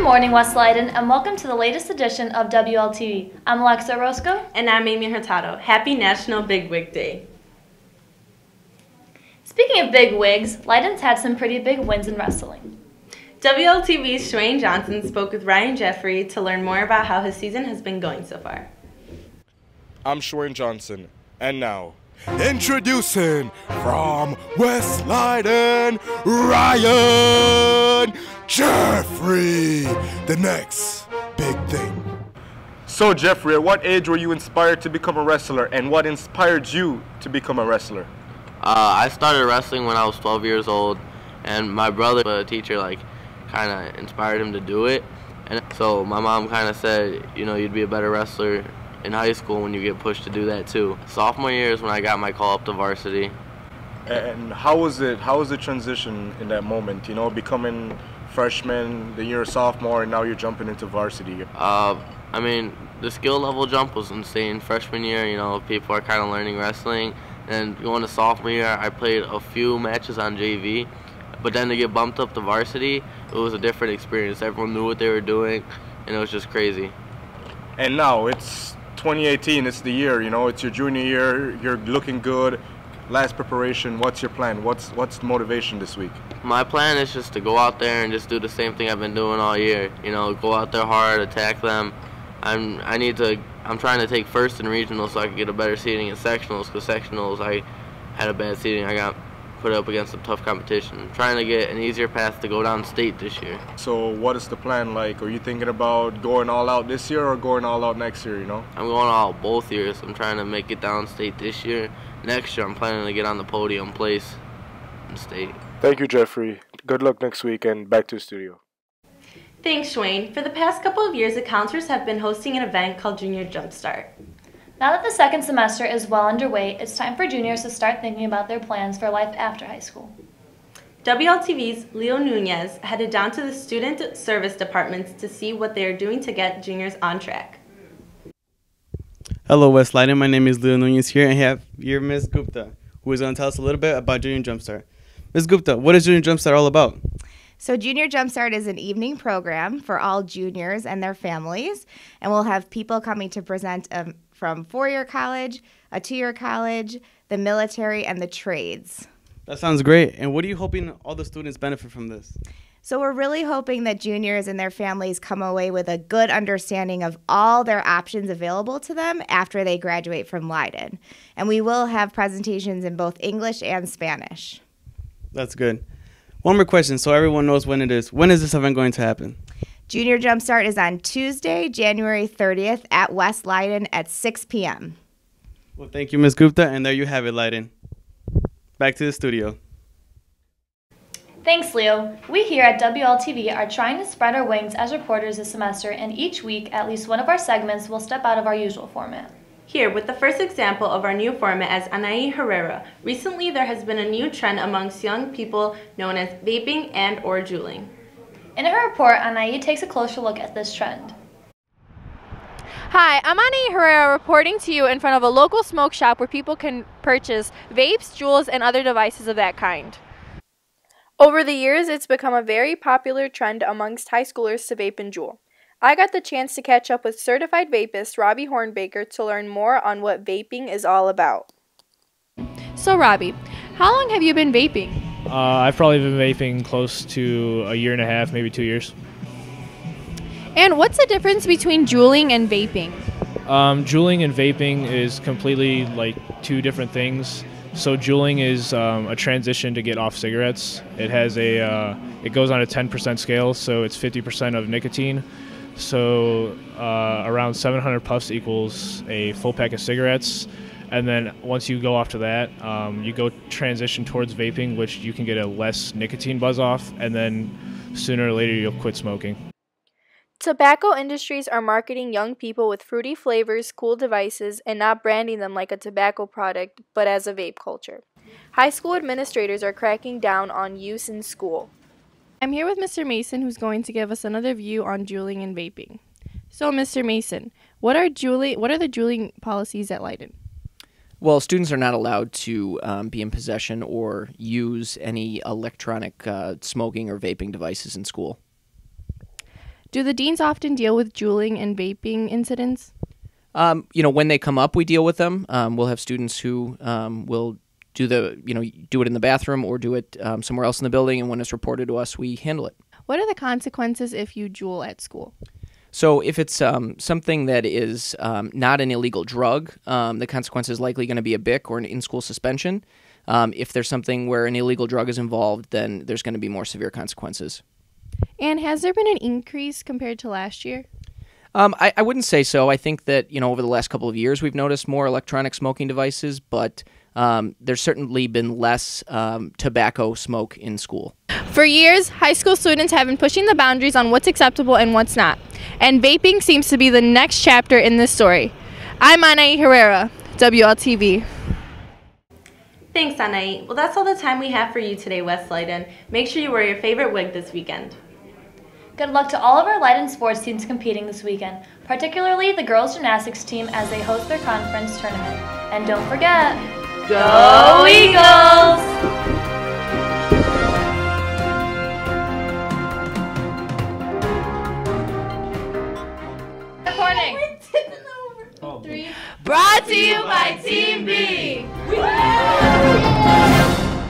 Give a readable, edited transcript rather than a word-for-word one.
Good morning, West Leyden, and welcome to the latest edition of WLTV. I'm Alexa Roscoe. And I'm Amy Hurtado. Happy National Big Wig Day. Speaking of big wigs, Leyden's had some pretty big wins in wrestling. WLTV's Shwayne Johnson spoke with Ryan Jeffrey to learn more about how his season has been going so far. I'm Shwayne Johnson, and now, introducing from West Leyden, Ryan Jeffrey, the next big thing. So Jeffrey, at what age were you inspired to become a wrestler, and what inspired you to become a wrestler? I started wrestling when I was 12 years old, and my brother, a teacher, kind of inspired him to do it. And so my mom kind of said, you know, you'd be a better wrestler in high school when you get pushed to do that too. Sophomore year is when I got my call up to varsity. And how was it? How was the transition in that moment? You know, becoming freshman, then you're a sophomore, and now you're jumping into varsity. I mean, the skill level jump was insane. Freshman year, you know, people are kind of learning wrestling. And going to sophomore year, I played a few matches on JV. But then to get bumped up to varsity, it was a different experience. Everyone knew what they were doing, and it was just crazy. And now it's 2018, it's the year, you know, it's your junior year, you're looking good. Last preparation, what's your plan? What's the motivation this week? My plan is just to go out there and just do the same thing I've been doing all year. You know, go out there hard, attack them. I'm trying to take first in regionals so I can get a better seeding in sectionals, because sectionals I had a bad seeding. I got put up against some tough competition. I'm trying to get an easier path to go down state this year. So what is the plan like? Are you thinking about going all out this year or going all out next year, you know? I'm going all out both years. I'm trying to make it down state this year. Next year I'm planning to get on the podium place in state. Thank you, Jeffrey. Good luck next week, and back to the studio. Thanks, Shwayne. For the past couple of years, the counselors have been hosting an event called Junior Jumpstart. Now that the second semester is well underway, it's time for juniors to start thinking about their plans for life after high school. WLTV's Leo Nunez headed down to the student service departments to see what they are doing to get juniors on track. Hello, West Leyden. My name is Leo Nunez here, and I have here Ms. Gupta, who is going to tell us a little bit about Junior Jumpstart. Ms. Gupta, what is Junior Jumpstart all about? So Junior Jumpstart is an evening program for all juniors and their families, and we'll have people coming to present from four-year college, a two-year college, the military, and the trades. That sounds great. And what are you hoping all the students benefit from this? So we're really hoping that juniors and their families come away with a good understanding of all their options available to them after they graduate from Leyden. And we will have presentations in both English and Spanish. That's good. One more question so everyone knows when it is. When is this event going to happen? Junior Jumpstart is on Tuesday, January 30th at West Leyden at 6 p.m. Well, thank you, Ms. Gupta, and there you have it, Leyden. Back to the studio. Thanks, Leo. We here at WLTV are trying to spread our wings as reporters this semester, and each week at least one of our segments will step out of our usual format. Here, with the first example of our new format as Anaí Herrera. Recently, there has been a new trend amongst young people known as vaping and or juuling. In her report, Anaí takes a closer look at this trend. Hi, I'm Anaí Herrera reporting to you in front of a local smoke shop where people can purchase vapes, jewels, and other devices of that kind. Over the years, it's become a very popular trend amongst high schoolers to vape and jewel. I got the chance to catch up with certified vapist Robbie Hornbaker to learn more on what vaping is all about. So Robbie, how long have you been vaping? I've probably been vaping close to a year and a half, maybe 2 years. And what's the difference between juuling and vaping? Juuling and vaping is completely two different things. So juuling is a transition to get off cigarettes. It has it goes on a 10% scale, so it's 50% of nicotine. So around 700 puffs equals a full pack of cigarettes. And then once you go off to that, you go transition towards vaping, which you can get a less nicotine buzz off, and then sooner or later you'll quit smoking. Tobacco industries are marketing young people with fruity flavors, cool devices, and not branding them like a tobacco product, but as a vape culture. High school administrators are cracking down on use in school. I'm here with Mr. Mason, who's going to give us another view on juuling and vaping. So, Mr. Mason, what are the juuling policies at Leyden? Well, students are not allowed to be in possession or use any electronic smoking or vaping devices in school. Do the deans often deal with juuling and vaping incidents? When they come up, we deal with them. We'll have students who will do it in the bathroom or do it somewhere else in the building, and when it's reported to us, we handle it. What are the consequences if you juul at school? So if it's something that is not an illegal drug, the consequence is likely going to be a BIC or an in-school suspension. If there's something where an illegal drug is involved, then there's going to be more severe consequences. And has there been an increase compared to last year? I wouldn't say so. I think that, over the last couple of years, we've noticed more electronic smoking devices, but there's certainly been less tobacco smoke in school. For years, high school students have been pushing the boundaries on what's acceptable and what's not. And vaping seems to be the next chapter in this story. I'm Anaí Herrera, WLTV. Thanks, Anaí. Well, that's all the time we have for you today, West Leyden. Make sure you wear your favorite wig this weekend. Good luck to all of our Leyden sports teams competing this weekend, particularly the girls gymnastics team as they host their conference tournament. And don't forget, go Eagles! Recording. Brought to you by Team B.